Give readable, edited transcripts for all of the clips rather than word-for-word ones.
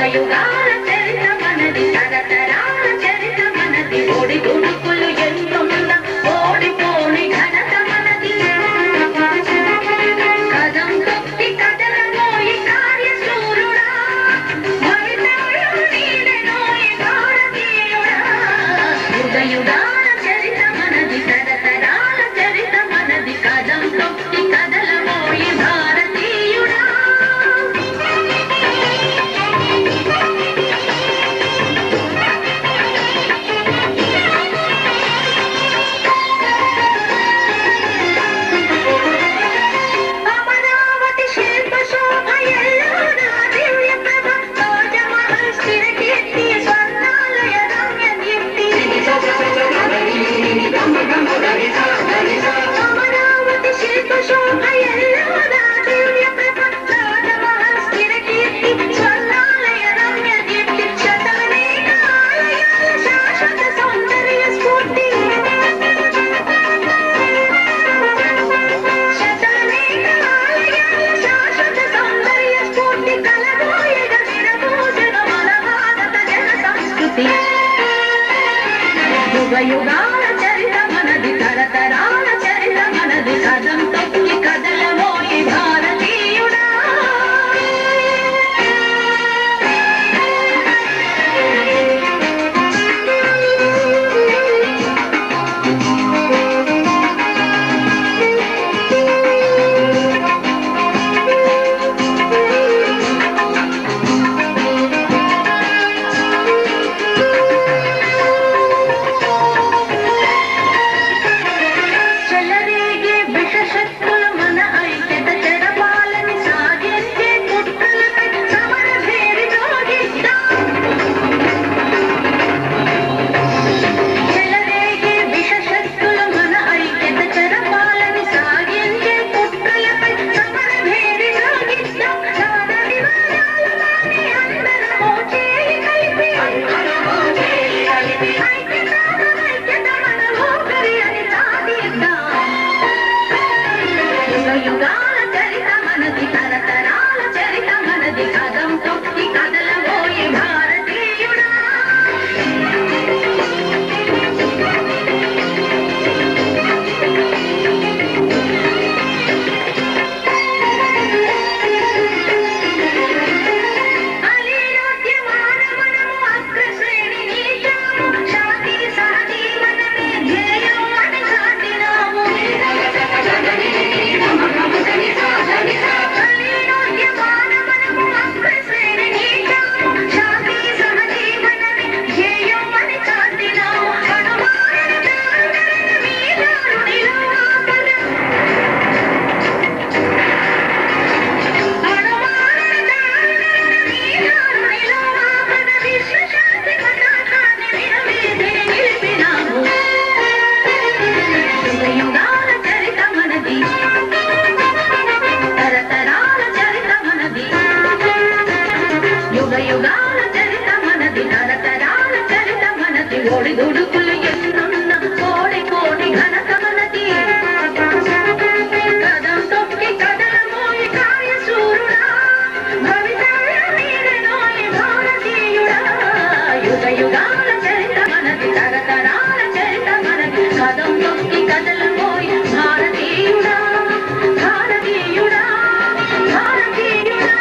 యుగాల చరిత మనది తరతరాల చరిత మనది ఓడి దుడుకులు ఎంతొంద ఓడిపోని ఘనత మనది కదం తొక్కి కదలమోయి కార్యశూరుడా భవితాళం నీడెనోయి భారతీయుడా యుగాల చరిత మనది తరతరాల చరిత మనది కదం తొక్కి కదలమోయి భారతీయుడా యుగాల చరిత మనది తరతరాల చరిత మనది కదం తొక్కి కదలమోయి భారతీయుడా యుగాల చరిత మనది తరతరాల చరిత మనది కదం తొక్కి కదలబోయే భారతీయుడా అలీరోద్యమాన మనము అగ్రశ్రేణి నీచాము శాంతి సహజీవనమే ధ్యేయం అని చాటినాము యుగాల చరిత మనది తరతరాల చరిత మనది ఓడి దుడుకులు ఎన్నున్న కోడి కోడి ఘనత మనది కదం తొక్కి కదలమోయి కార్యశూరుడా భవితాళం నీడెనోయి భారతీయుడా యుగాల చరిత మనది తరతరాల చరిత మనది కదం తొక్కి కదలమోయి భారతీయుడా భారతీయుడా భారతీయుడా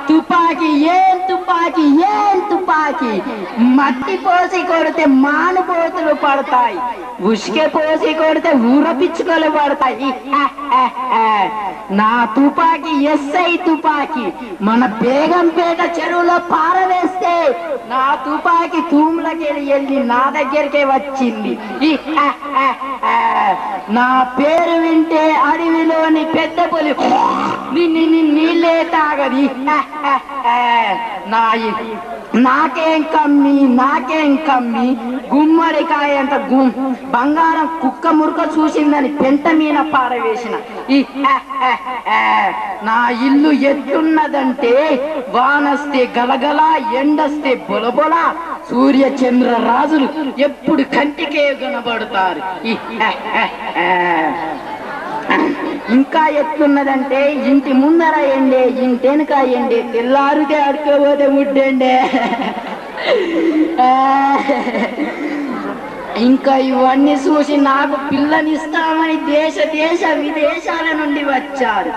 తుపాకీ ఏం తుపాకీ మట్టి పోసి కొడితే మానుపోతులు పడతాయి, ఉసుకే పోసి కొడితే ఊర పిచ్చుకలు పడతాయి. నా తుపాకీ ఎస్ఐ తుపాకీ. మన బేగంపేట చెరువులో పారవేస్తే నా తుపాకీ తూములకెళ్ళి వెళ్ళి నా దగ్గరికే వచ్చింది. నా పేరు వింటే అడవిలోని పెద్ద పులి నీళ్ళే తాగది. నాకేం కమ్మి గుమ్మడికాయ అంత బంగారం కుక్క మురుక చూసిందని పెంట మీద పారవేసిన. నా ఇల్లు ఎట్టున్నదంటే వానస్తే గలగల, ఎండస్తే బొలబొల, సూర్య చంద్ర రాజులు ఎప్పుడు కంటికే కనబడతారు. ఇంకా ఎట్లున్నదంటే ఇంటి ముందర ఎండే, ఇంటెనక ఎండే, తెల్లారితే అడుకోబోతే ముడ్డండే. ఇంకా ఇవన్నీ చూసి నాకు పిల్లనిస్తామని దేశ విదేశాల నుండి వచ్చారు.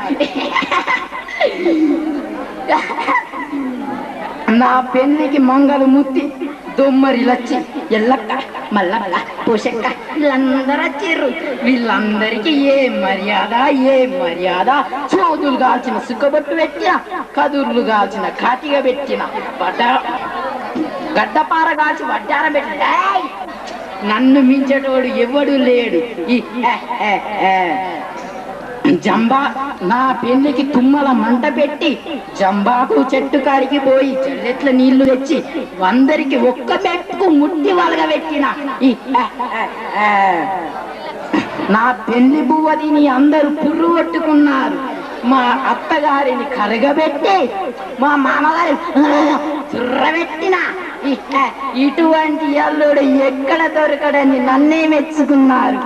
నా పెళ్లికి మంగళ ముత్తి దొమ్మరి లచ్చి ఎల్లక్క మల్లమ్మ పోషక్క వీళ్ళందరూ వచ్చిర్రు. వీళ్ళందరికీ ఏ మర్యాద చోదులు కాల్చిన సుక్కబొట్టు పెట్టిన, కదుర్లు కాల్చిన కాటిగా పెట్టిన, గడ్డపార కాల్చి వడ్డారం పెట్టిన. నన్ను మించేటోడు ఎవడు లేడు. జంబా నా పెళ్లికి తుమ్మల మంట పెట్టి జంబాకు చెట్టు కాడికి పోయి చెల్లెట్ల నీళ్లు తెచ్చి అందరికి ఒక్క పెట్టుకు ముట్టి వలగబెట్టిన. నా పెళ్లి బువ్వదిని అందరూ పుర్రు కొట్టుకున్నారు. మా అత్తగారిని కరగబెట్టి మా మామగారి చుర్రబెట్టిన. ఇటువంటి అల్లుడు ఎక్కడ దొరకడని నన్నే మెచ్చుకున్నారు.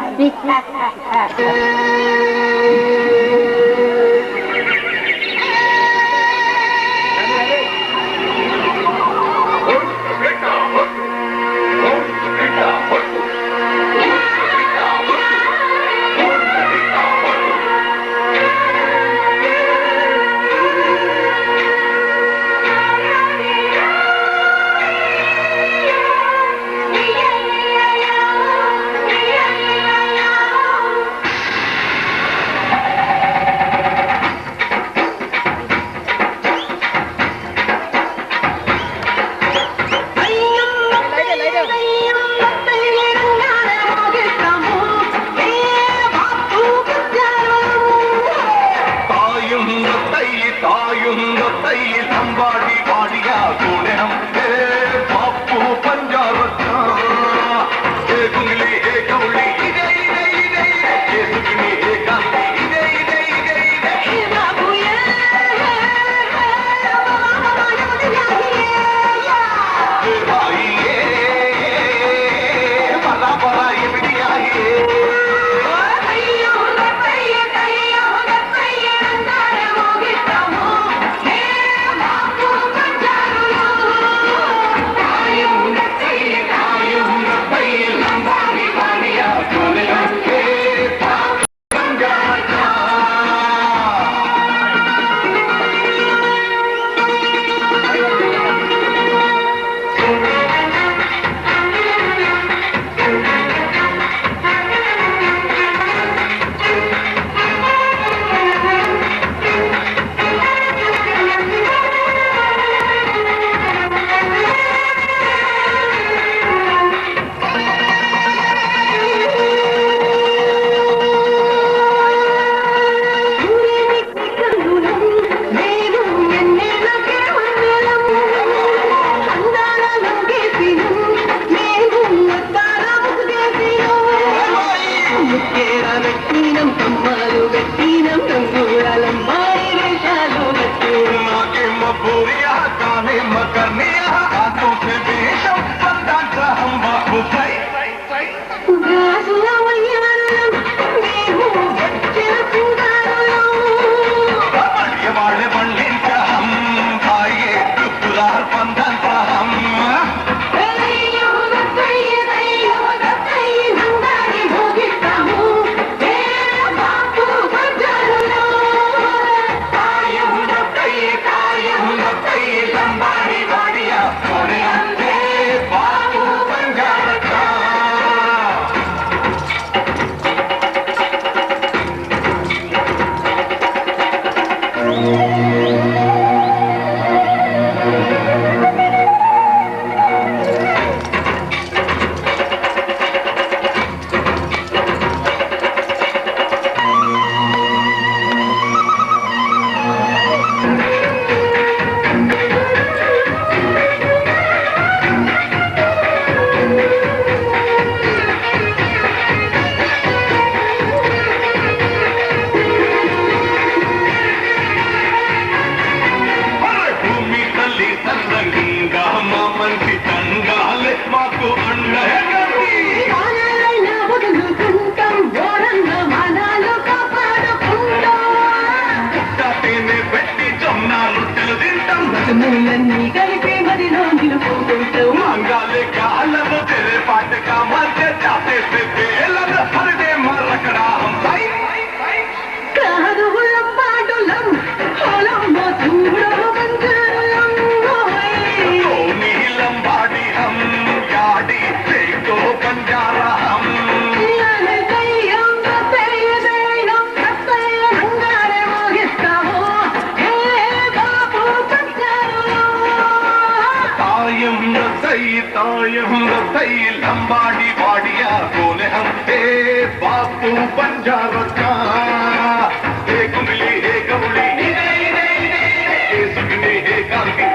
మూలన్నీ కలిపి మదిలో నిలుపుకుంటూ मांगाले का अलग तेरे पाट का मध्य जाते से बेलन हर दे मर रखड़ा हम भाई కాదు ఉల్లం పాడులం హోలమ్మ చూడవ బంగారం तो नीलम बाड़ी हम गाड़ी से तो बंजारा हम तायम लंबाड़ी बाड़िया बोले हम थे बापू बंजारा का एक मिली एक उड़ी सुगनी एक आंधी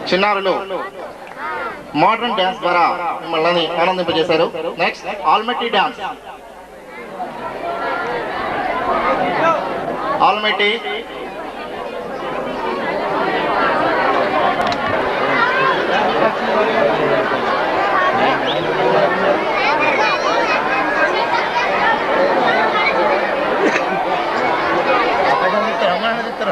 చిన్నారులు మోడర్న్ డాన్స్ ద్వారా మిమ్మల్ని ఆనందింపజేశారు. Next Almatti dance. Almatti L.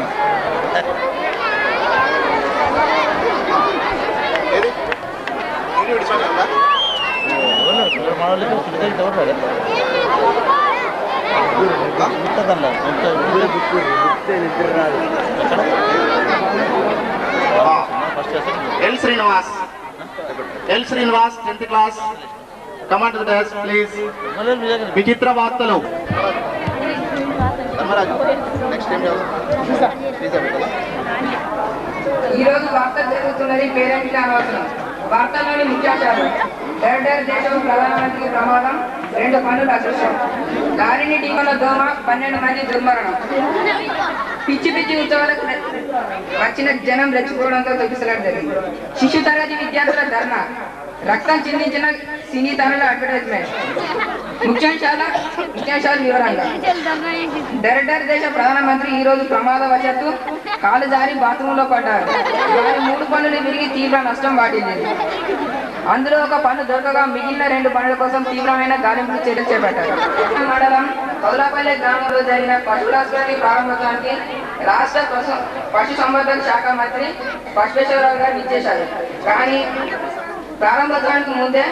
Srinivas, 10th class. Come on to the desk, please. Vichitra Vastalu. Next time, ఈ రోజు వార్తలు జరుగుతున్నది పేరెంట్ అనవసరం. వార్తల్లోని ముఖ్యాంశాలు: డైరెక్టర్ దేశం ప్రధానమంత్రి ప్రమాదం, 2 పనులు అదృశ్యం, దారిని ఢీకొన్న దోమ, 12 మంది దుర్మరణం, పిచ్చి ఉత్సవాలకు వచ్చిన జనం రెచ్చిపోవడంతో తొక్కిసలాట జరిగింది, శిశు తరగతి విద్యార్థుల ధర్నా, రక్తం చిందించిన సినీ తారల అడ్వర్టైజ్మెంట్. ముఖ్యాంశాలు వివరంగా: డైరెక్టర్ దేశ ప్రధానమంత్రి ఈ రోజు ప్రమాదవశాత్తు కాలు జారి బాత్రూంలో పడ్డారు. వారి 3 పనులు విరిగి తీవ్ర నష్టం వాటిల్లింది. అందులో ఒక పన్ను దొరకగా మిగిలిన 2 పనుల కోసం తీవ్రమైన గాలింపు చర్యలు చేపట్టారు. మండలం కౌలాపల్లి గ్రామంలో జరిగిన పశువులాస్పత్రి ప్రారంభోత్సవానికి రాష్ట్ర పశుసంవర్ధక శాఖ మంత్రి పరమేశ్వరరావు గారు ఇచ్చేశారు. కానీ ప్రారంభోత్సవానికి ముందే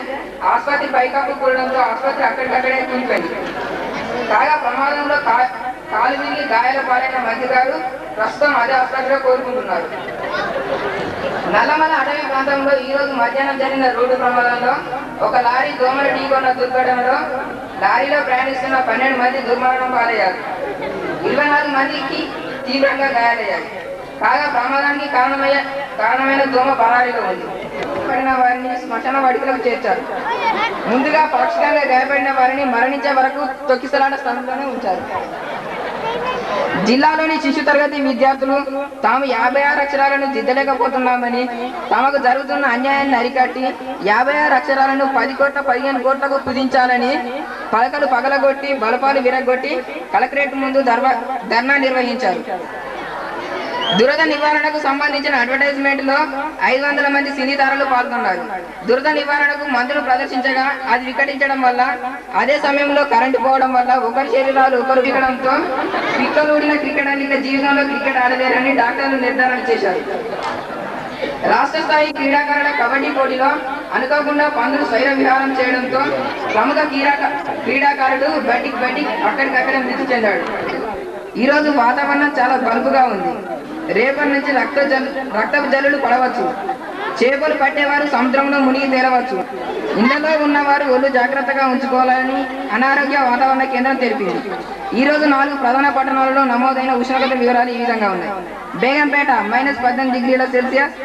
ఆసుపత్రి పైకప్పు కూడడంతో ఆసుపత్రి అక్కడికక్కడే కూలిపోయింది. కాగా ప్రమాదంలో కాలు విరిగి గాయాల పాలైన మంత్రి గారు ప్రస్తుతం అదే ఆసుపత్రిలో కోరుకుంటున్నారు. నల్లమల అటవీ ప్రాంతంలో ఈ రోజు మధ్యాహ్నం జరిగిన రోడ్డు ప్రమాదంలో ఒక లారీ దోమల ఢీకొన్న దుర్ఘటనలో లారీలో ప్రయాణిస్తున్న 12 మంది దుర్మరణం పాలయ్యారు. 24 మందికి తీవ్రంగా గాయాలయ్యాయి. కాగా ప్రమాదానికి కారణమైన దోమ పరారీలో ఉంది. పడిన వారిని శ్మశాన వాటికలకు చేర్చారు. ముందుగా పాక్షికంగా గాయపడిన వారిని మరణించే వరకు తొక్కిసలాట స్థలంలోనే ఉంచారు. జిల్లాలోని శిశు తరగతి విద్యార్థులు తాము 56 అక్షరాలను దిద్దలేకపోతున్నామని, తమకు జరుగుతున్న అన్యాయాన్ని అరికట్టి 56 అక్షరాలను 10 కోట్ల 15 కోట్లకు కుదించాలని పలకలు పగలగొట్టి బలపాలు విరగొట్టి కలెక్టరేట్ ముందు ధర్నా నిర్వహించారు. దురద నివారణకు సంబంధించిన అడ్వర్టైజ్మెంట్ లో 500 మంది సినీ తారలు పాల్గొన్నారు. దురద నివారణకు మందులు ప్రదర్శించగా అది వికటించడం వల్ల, అదే సమయంలో కరెంటు పోవడం వల్ల ఒకరి శరీరాలు ఒకరు వికడంతో పిక్కలూడిన క్రికెట్ ఆడిన జీవితంలో క్రికెట్ ఆడలేరని డాక్టర్లు నిర్ధారణ చేశారు. రాష్ట్ర స్థాయి క్రీడాకారుల కబడ్డీ పోటీలో అనుకోకుండా పందులు స్వైర విహారం చేయడంతో ప్రముఖ క్రీడాకారుడు బట్టి అక్కడికక్కడే మృతి చెందాడు. ఈ రోజు వాతావరణం చాలా బల్బుగా ఉంది. రేపటి నుంచి రక్తపు జల్లులు పడవచ్చు. చేపలు పట్టేవారు సముద్రంలో మునిగి తేలవచ్చు. ఇళ్లలో ఉన్నవారు ఒళ్ళు జాగ్రత్తగా ఉంచుకోవాలని అనారోగ్య వాతావరణ కేంద్రం తెలిపింది. ఈ రోజు 4 ప్రధాన పట్టణాలలో నమోదైన ఉష్ణోగ్రత వివరాలు ఈ విధంగా ఉన్నాయి. బేగంపేట -18 డిగ్రీల సెల్సియస్,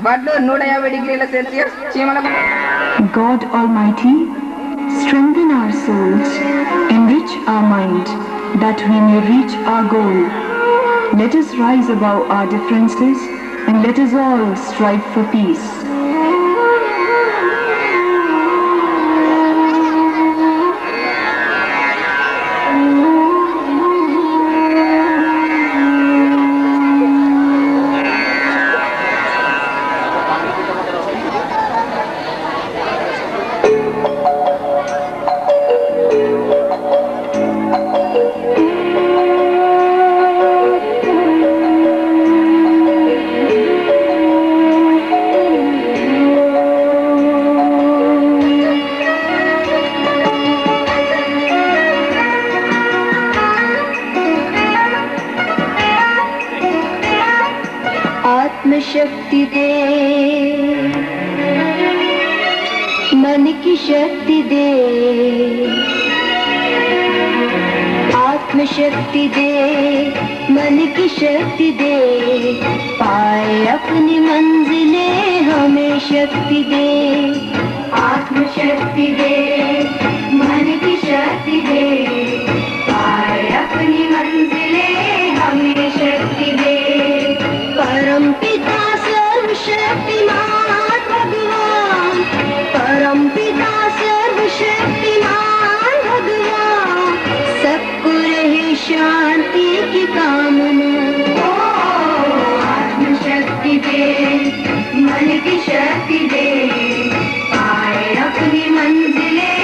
వడ్లూరు 150 డిగ్రీల Celsius, చీమలపల్లి. God Almighty, strengthen our souls, enrich our mind, that we may reach our goal. Let us rise above our differences and let us all strive for peace. शक्ति दे, मन की शक्ति दे, आत्मशक्ति दे, मन की शक्ति दे, पाए अपनी मंजिलें हमें शक्ति दे। आत्मशक्ति दे, मन की शक्ति दे, पाए अपनी मंजिलें हमें शक्ति दे। परम पिता सर्वशक्तिमान भगवान, परम पिता सर्वशक्तिमान भगवान, सबको रहे शांति की कामना। आत्मशक्ति दे, मन की शक्ति दे, पाए अपनी मंजिलें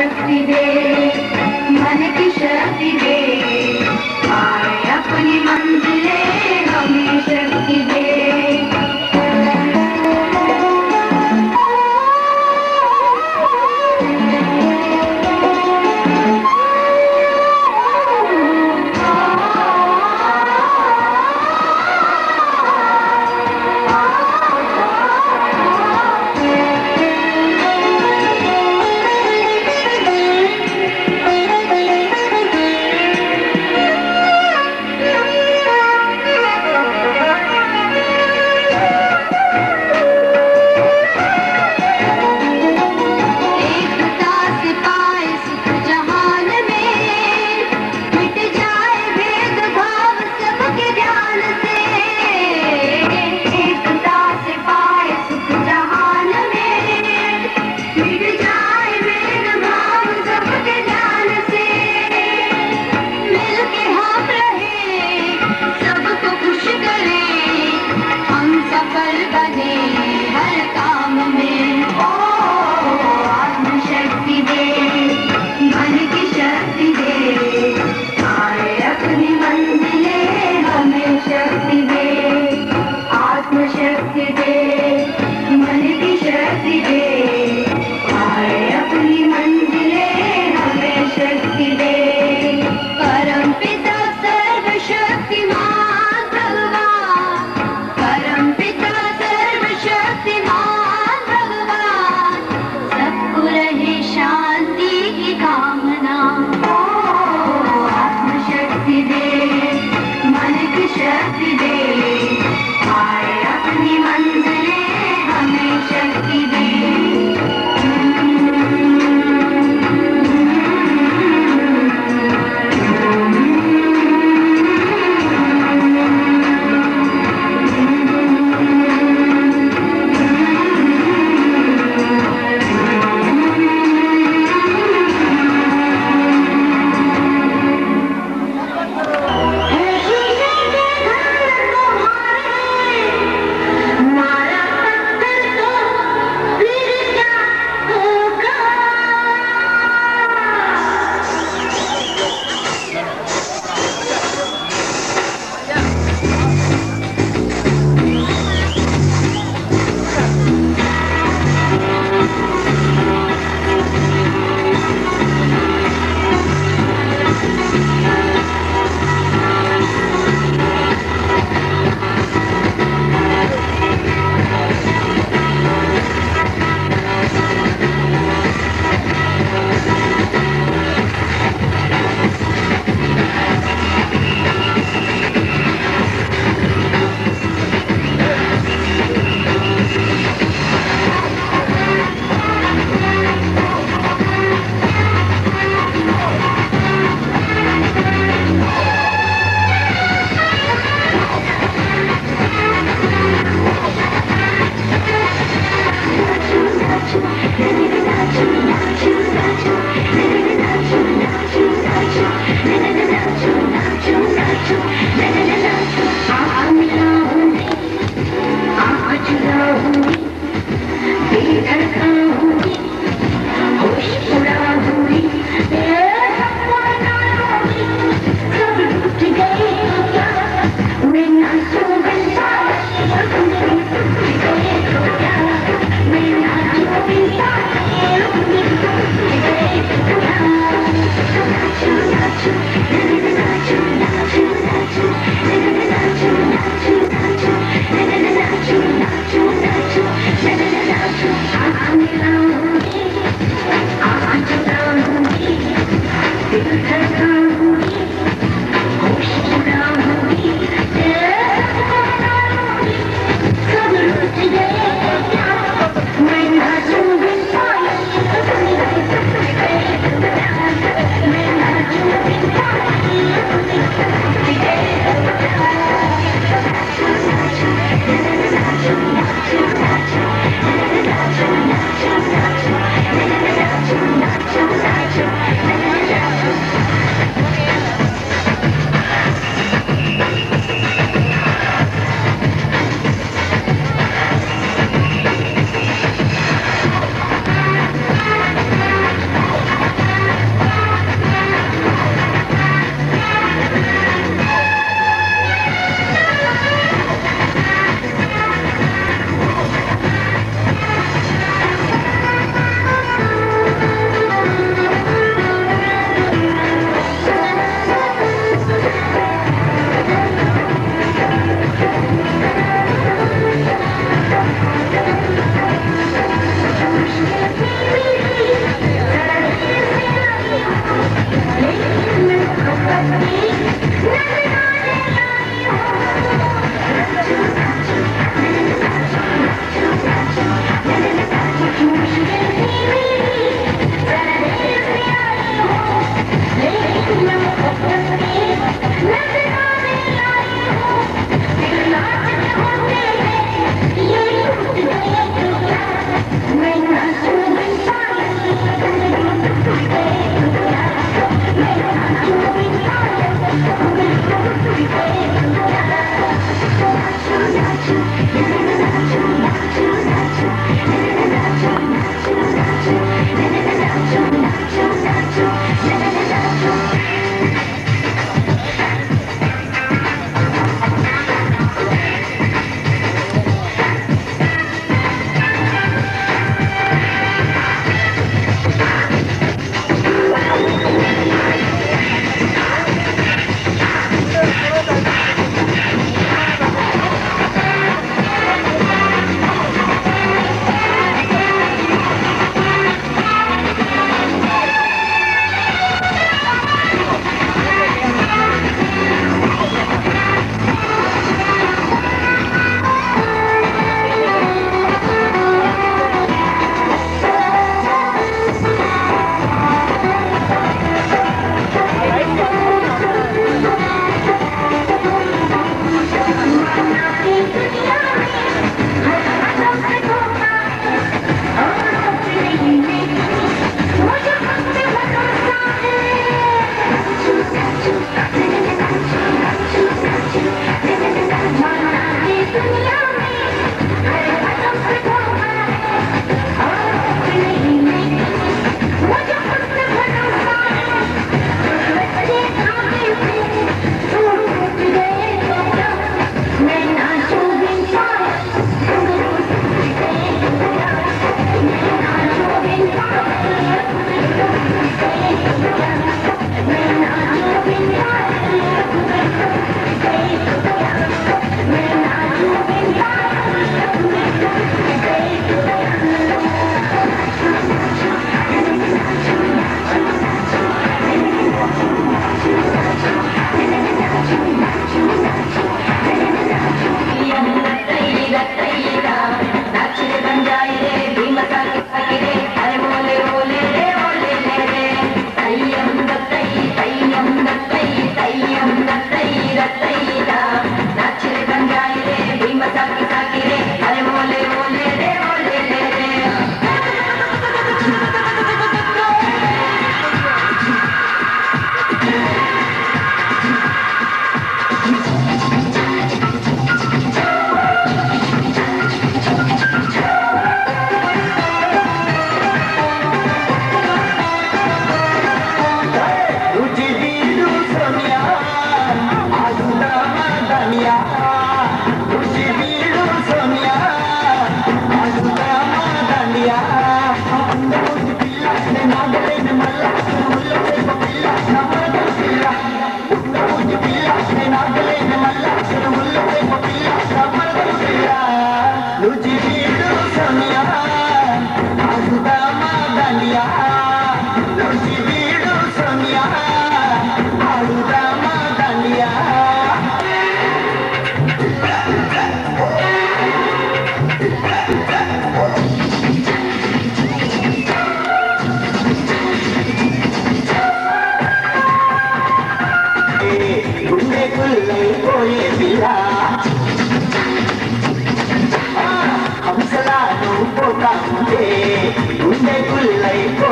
शक्ति दे, मन की शक्ति दे, पाए अपनी मंजिले हमें शक्ति दे।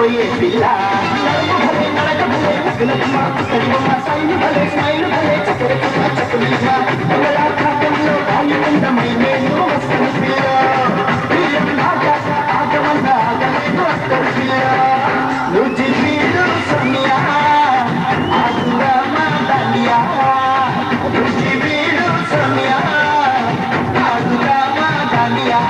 పోయే పిల్ల నడుము భలే నడక భలే నగలమ్మ కడివమ్మ సైలు భలే స్మైలు భలే చక్కరకమ్మ చక్కలిమ్మ మంగళాకాశంలో కాలికందమై నేను వస్తాను పిల్ల ప్రియం ఆకాశ ఆగమన్న ఆగలేదు వస్తాను పిల్ల నువ్వు వీడు సోనియా ఆగురామ దానియా నువ్వు వీడు సోనియా ఆగురామ దానియా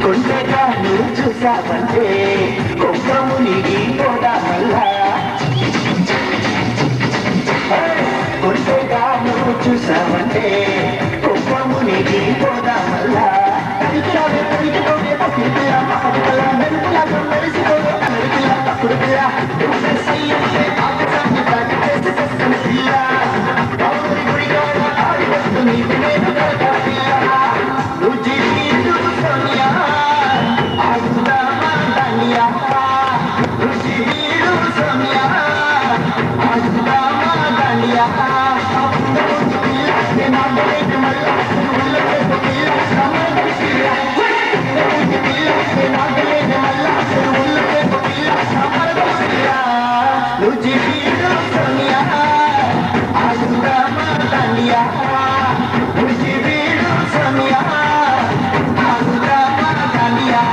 కొండగా నువ్వు చూసావంటే కొమ్మము నీడి పోదా మల్లా కొండగా నువ్వు చూసావంటే కొమ్మము నీడి పోదా మల్లా కడికిరావే కడికిపోవే పక్కిపిల్ల పక్కల మెరుపులాగా మెరిసిపోవే మెరుపులా తప్పుడు పిల్ల నువ్వే సయ్యంటే ఆకాశాన్ని దాటి చేసి తెస్తున్న పిల్ల గౌరీ గుడిగాడ ఆడి వస్తు నీకు నేను కడతా పిల్ల నువ్వు జీవితు సోనియా ఆగురామ దానియా నువ్వు జీవితు సోనియా ఆగురామ దానియా నువ్వు జీవితు సోనియా ఆగురామ దానియా నువ్వు జీవితు సోనియా ఆగురామ దానియా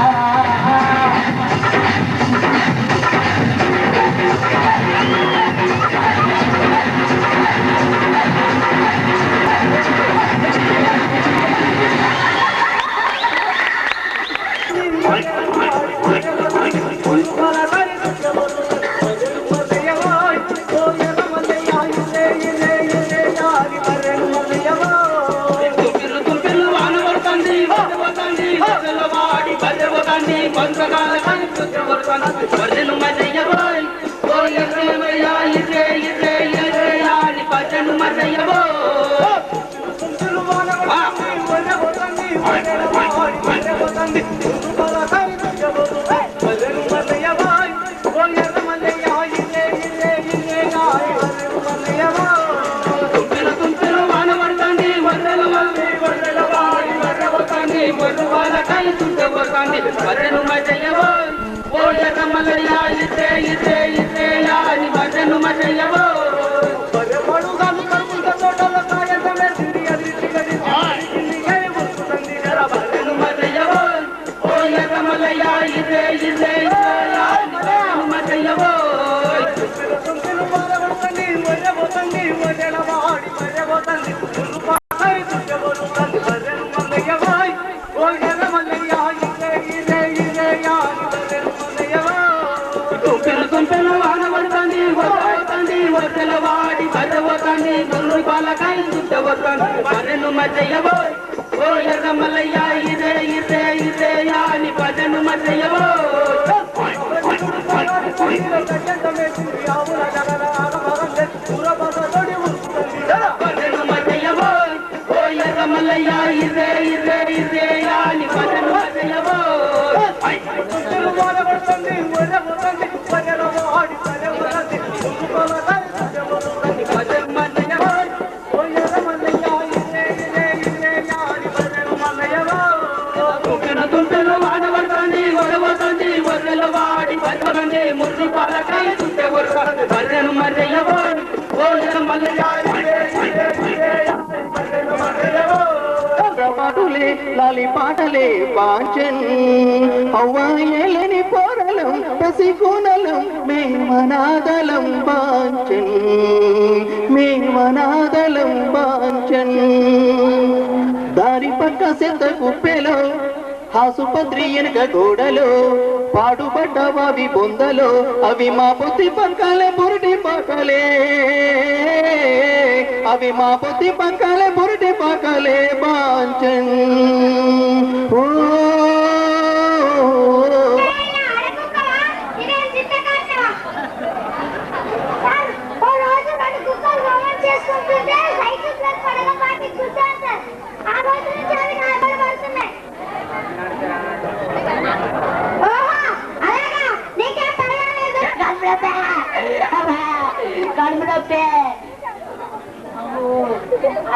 లాలి పాటలే పాంచన్ అవ్వాయలని పోరలం పసికూనలం మేమనాదలం పాంచన్ మేమనాదలం పాంచన్ దారి పక్క సెంత కుప్పెలో ఆసుపత్రి వెనక గోడలో పాడుపడ్డవి బొందలో అవి మా పొత్తి పంకాలే బురుటి పాకలే అవి మా పొత్తి పంకాలే బురుటి పాకలే బాంచన్ ఓ కడుపు కళ్ళు తప్పే.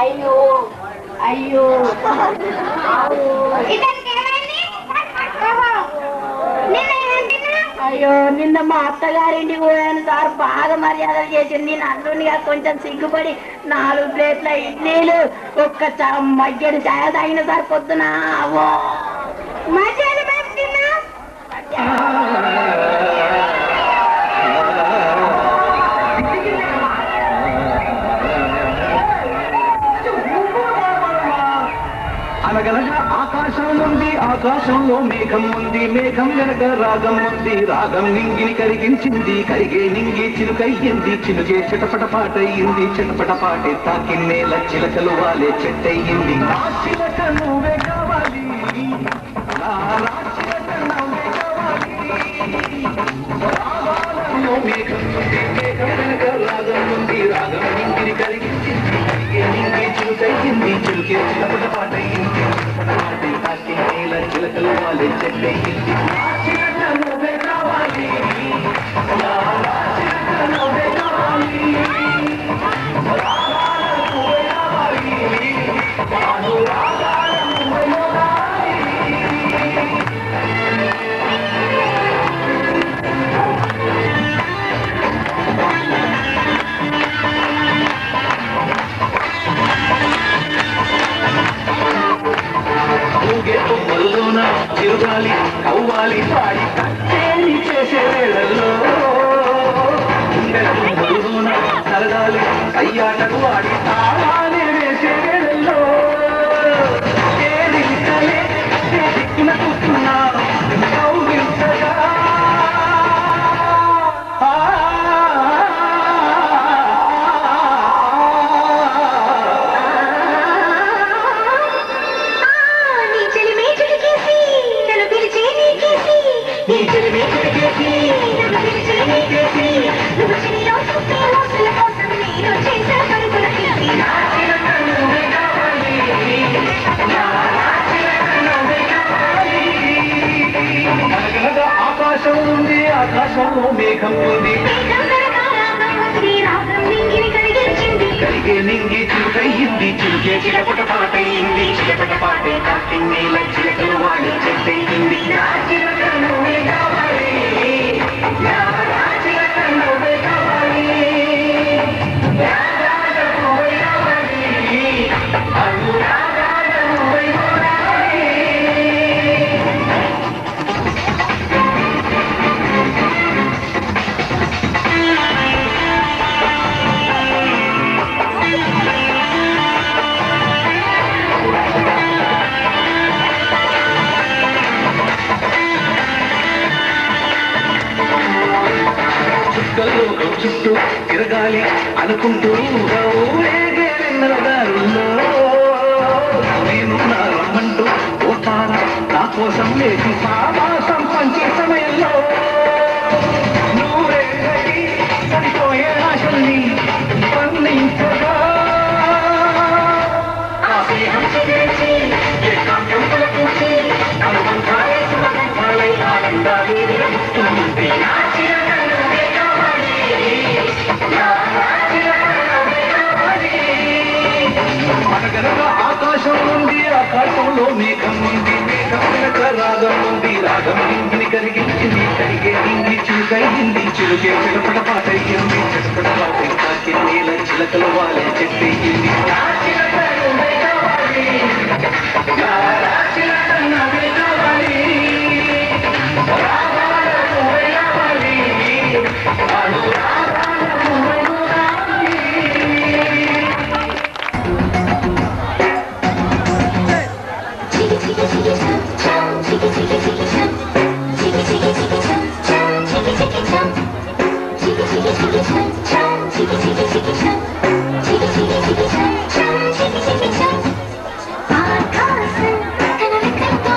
అయ్యో అయ్యో అయ్యో నిన్న మా అత్తగారింటికి పోయాను సార్. బాగా మర్యాదలు చేసింది. నేను అల్లునిగా కొంచెం సిగ్గుపడి 4 ప్లేట్ల ఇడ్లీలు ఒక్క మధ్యలో ఛాయ తాగిన సార్ పొద్దున. మధ్యాహ్నం అనగనగా ఆకాశం ఉంది, ఆకాశంలో మేఘం ఉంది, మేఘం వెనక రాగం ఉంది, రాగం నింగిని కరిగించింది, కరిగే నింగి చిలుకయ్యింది, చిలుకే చిటపట పాటయ్యింది, చిటపట పాటే తాకి నేల చిలకలు వాలే చెట్టయ్యింది. నా చిలక నువ్వే కావాలి, నా చిలక నువ్వే కావాలి. రాగాలలో మేఘం ఉంది, మేఘం వెనక రాగం ఉంది, రాగం నింగిని కరిగించింది, కరిగే నింగి చిలుకయ్యింది, చిలుకే చిటపట పాటయ్యింది, పాటే తాకి నేల చిలకలు వాలే చెట్టయ్యింది. నా చిలక నువ్వే కావాలి, నా చిలక నువ్వే కావాలి. రాగాల నువ్వే కావాలి, రాగాల నువ్వే కావాలి. బొమ్మల్లోన చిరుగాలి కవ్వాలి పాడి కచ్చేరి చేసే వేళల్లో బొమ్మల్లోన సరదాలి అయ్యాటకు వాడి తాళాలే వేసే వేళల్లో దిక్కున చూస్తున్నా కౌగిల్చగా ఆకాశం ఉంది, ఆకాశంలో మేఘం ఉంది, కరిగే నింగి చిలుకయ్యింది, చిలుకే చిలపట పాటయ్యింది, చిలపట పాటే తాకి నేల చిలకలు వాడి చెట్టయ్యింది. నా చిలక నువ్వే కావాలి, నా చిలక నువ్వే కావాలి, రాగాల నువ్వే కావాలి, అనురాగాల నువ్వే కావాలి. చుట్టూ తిరగాలి అనుకుంటూ ఊరేగేదారుల్లో నేను నా రమ్మంటూ పోతారా నా కోసం లేచి సావాసం పంచే సమయంలో నూరే సరిపోయే ఆశల్ని పండించగా మనగనక ఆకాశం ఉంది, ఆకాశంలో మేఘం ఉంది, మేఘం వెనక రాగం ఉంది, రాగం నింగిని కరిగించింది, కరిగే నింగి చిలుకయ్యింది, చిలుకే చిలపట పాటయ్యింది, చిలపట పాట తాకి నేల చిలకలు వాలే చెట్టయ్యింది. నా చిలక నువ్వే కావాలి, నా చిలక నువ్వే కావాలి, రాగాల నువ్వే కావాలి, అనురాగాల నువ్వే కావాలి. ఆకాశం తన రెక్కలతో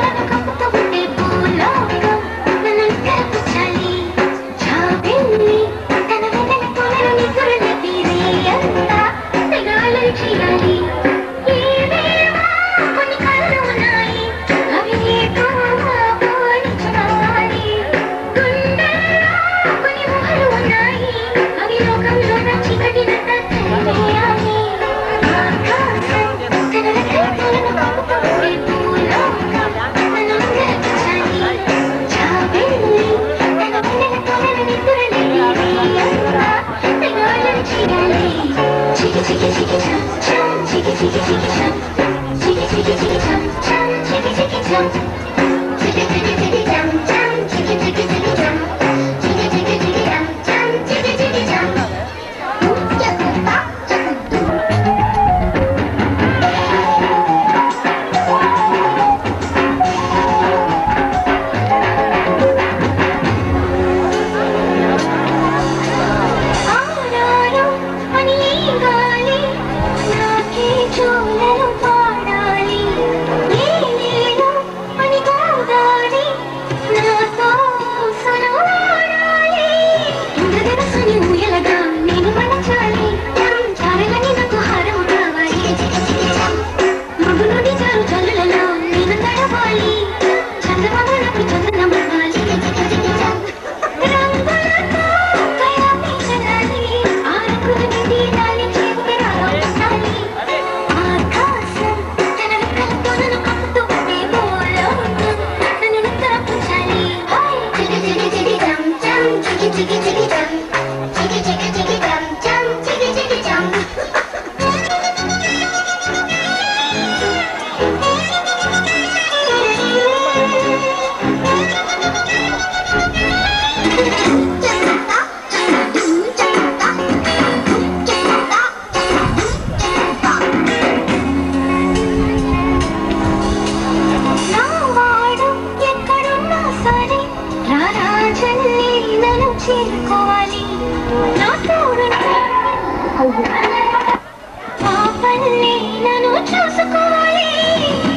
పాపల్ని నన్ను చూసుకోవాలి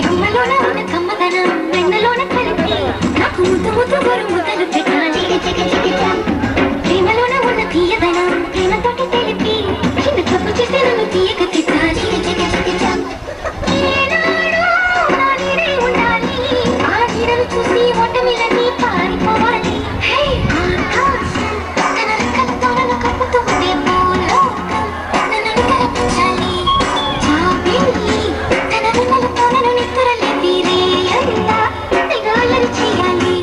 అమ్మలోన ఉన్న కమ్మదనం వెన్నలోన కలిపి నాకు ముద్దు ముద్దు గొరు ముద్దలు పెట్టాలి ప్రేమలోన ఉన్న తీయదనం ప్రేమతోటి తెలిపి చిన్న తప్పు చేస్తే నన్ను తీయక తిట్టాలి ఉండాలి ఆ నీడను చూసి ఓటమిలన్నీ పారిపోవాలి తన రెక్కలతో నన్ను కప్పుతూ ఉండే భూలోకం నన్ను కనిపించాలి చాపింది తన వెన్నెలతో నన్ను నిద్రలేపి రేయంతా తెగాలని చేయాలి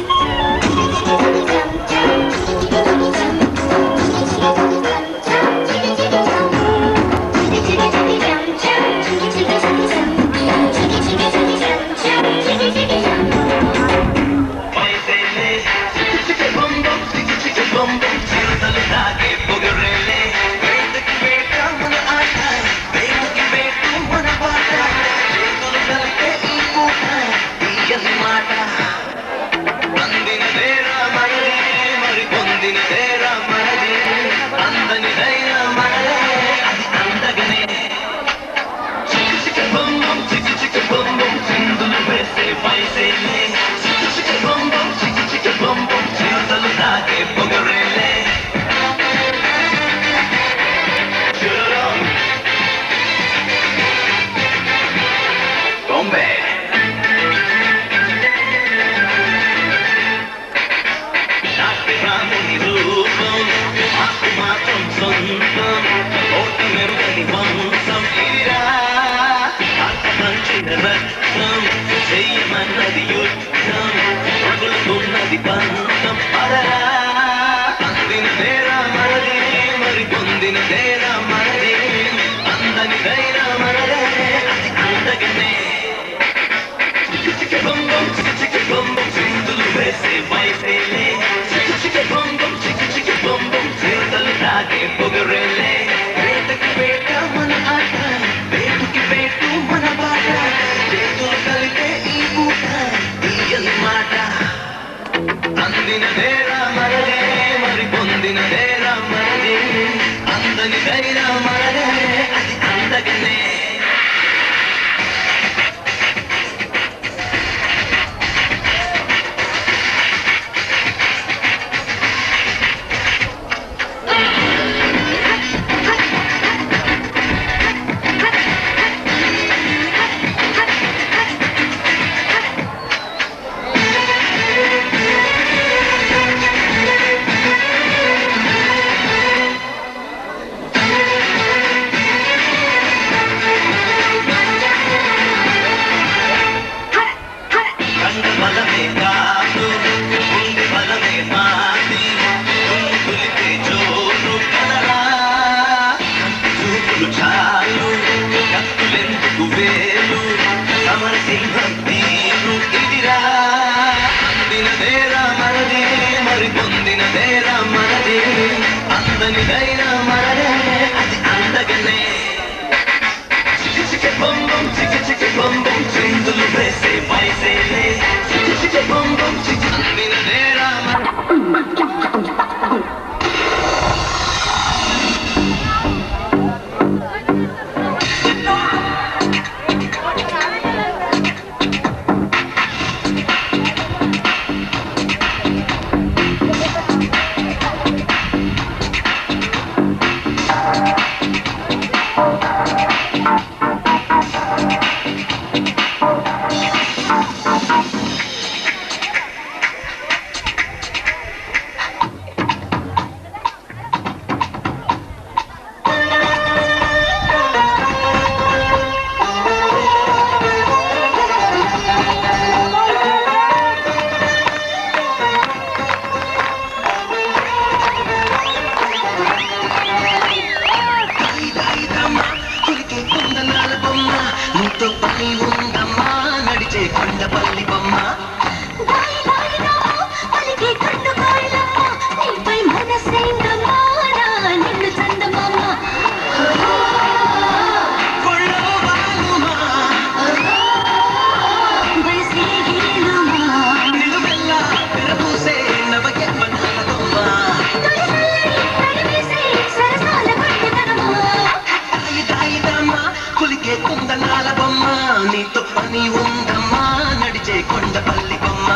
పని ఉందమ్మా నడిచే కొండపల్లి బొమ్మ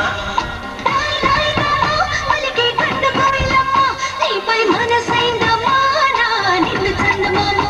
నీపై మనసైందమ్మా నా నిన్ను చందమామ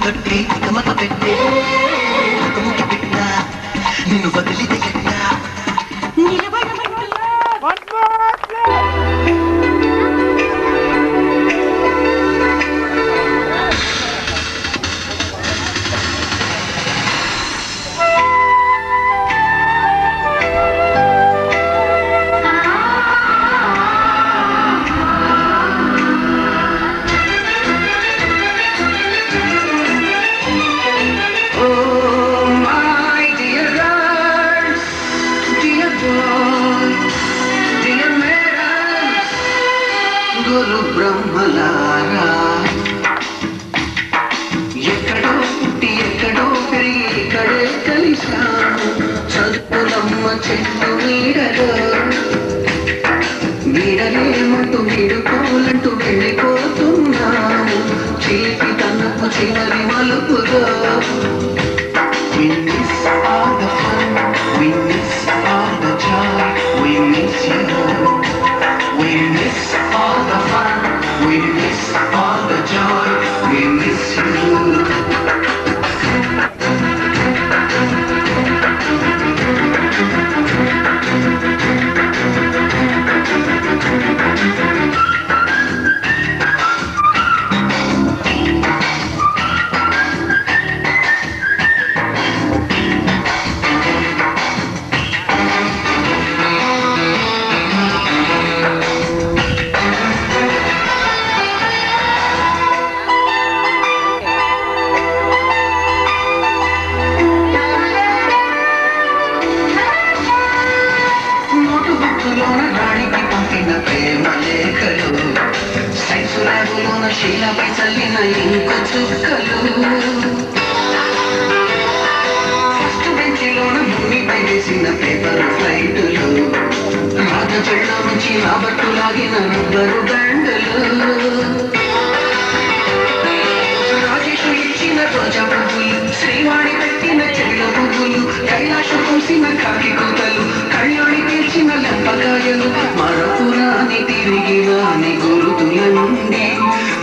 తట్టి గమత పెట్టే ముఖముకి పెట్టా నిన్ను వదిలితే ఎట్టా గురు బ్రహ్మలారా ఎక్కడో పుట్టి ఎక్కడో పెరిగి ఇక్కడే కలిశాము చదువులమ్మ చెట్టు నీడలో నీడలేమంటూ వీడుకోలంటూ వెళ్ళిపోతున్నాము చిలిపి తనకు చివరి మలుపులో We miss all the fun, we miss all the joy, we miss you. We miss all the fun, we miss all the joy, we miss you. రాణికి పంపిన ప్రేమ లేఖలు సైన్సు ల్యాబులోన శీలపై చల్లిన ఇంకు చుక్కలు ఫస్ట్ బెంచిలోన భూమిపై వేసిన పేపర్ ఫ్లైటులు రాజ చెళ్ళ నుంచి రాబట్టు లాగిన రబ్బరు బ్యాండులు రాజేషు ఇచ్చిన రోజా పువ్వులు శ్రీవాణి పెట్టిన చెళ్ళ పువ్వులు కైలాషు పూసిన కాకి కూతలు కళ్యాణి తీర్చిన లెంపకాయలు మరపురాని తిరిగి రాని గురుతుల నుండి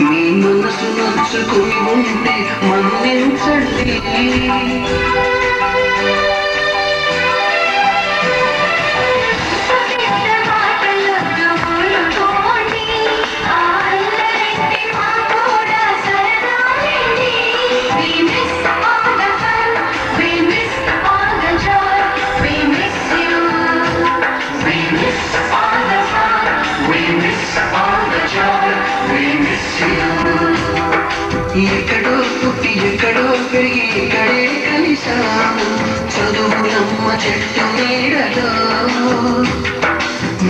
మీ మనసు నచ్చుకుని ఉంటే మన్నించండి ఎక్కడో పుట్టి ఎక్కడో పెరిగి ఇక్కడే కలిశాము చదువులమ్మ చెట్టు నీడలో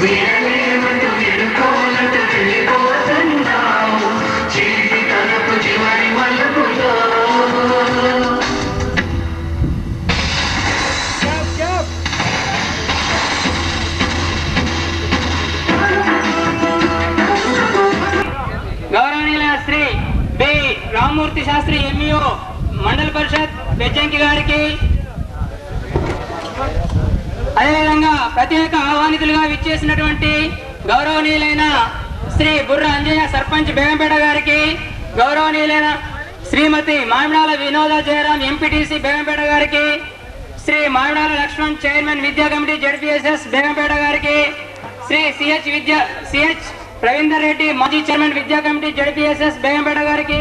వీడలేమంటూ విడుకోలంటూ వెళ్ళిపోతున్నాము చిలిపి తనకు చివరి మలుపులో గౌరవనీయుల శ్రీ బి రామ్మూర్తి శాస్త్రి ఎంఈఓ మండల పరిషత్ బెజ్జంకి గారికి అదేవిధంగా ప్రత్యేక ఆహ్వానితులుగా విచ్చేసినటువంటి గౌరవనీయులైన శ్రీ బుర్ర అంజయ్య సర్పంచ్ బేగంపేట గారికి గౌరవనీయులైన శ్రీమతి మామిడాల వినోద జయరాం ఎంపీటీసీ బేగంపేట గారికి శ్రీ మామిడాల లక్ష్మణ్ చైర్మన్ విద్యా కమిటీ జడ్పీఎస్ఎస్ బేగంపేట గారికి శ్రీ సిహెచ్ రవీందర్ రెడ్డి మాజీ చైర్మన్ విద్యా కమిటీ జడ్పీఎస్ఎస్ బేగంపేట గారికి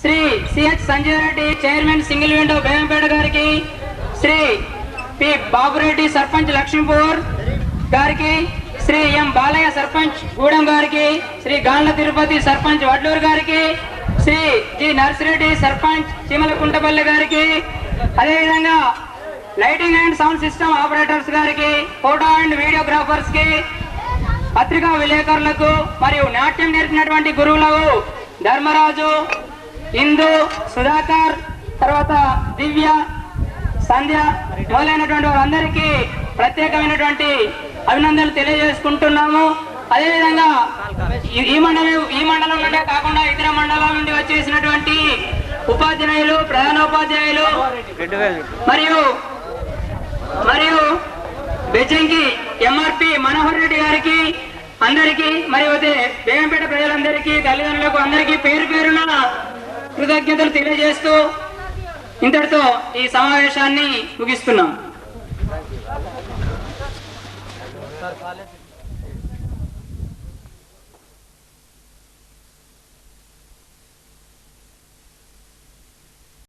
Shri CH Sanjay Reddy chairman single window Begumpet గారికి శ్రీ పి బాబురెడ్డి సర్పంచ్ లక్ష్మీపూర్ గారికి శ్రీ ఎం బాలయ్య సర్పంచ్ గూడెం గారికి, శ్రీ గాండ్ల తిరుపతి సర్పంచ్ వడ్లూరు గారికి, శ్రీ జి నర్సిరెడ్డి సర్పంచ్ చీమలకుంటపల్లి గారికి, అదేవిధంగా lighting and sound system operators గారికి, ఫోటో అండ్ వీడియోగ్రాఫర్స్ కి, పత్రికా విలేకరులకు మరియు నాట్యం నేర్పినటువంటి గురువులకు ధర్మరాజు, ఇందు, సుధాకర్, తర్వాత దివ్య, సంధ్య మొదలైనటువంటి వారందరికీ ప్రత్యేకమైనటువంటి అభినందనలు తెలియజేసుకుంటున్నాము. అదేవిధంగా ఈ మండలం నుండే కాకుండా ఇతర మండలాల నుండి వచ్చేసినటువంటి ఉపాధ్యాయులు, ప్రధానోపాధ్యాయులు మరియు బెజ్జంకి ఎంఆర్పి మనోహర్ రెడ్డి గారికి అందరికీ, మరియు బేగంపేట ప్రజలందరికీ, తల్లిదండ్రులకు అందరికీ పేరు పేరున కృతజ్ఞతలు తెలియజేస్తూ ఇంతటితో ఈ సమావేశాన్ని ముగిస్తున్నాం.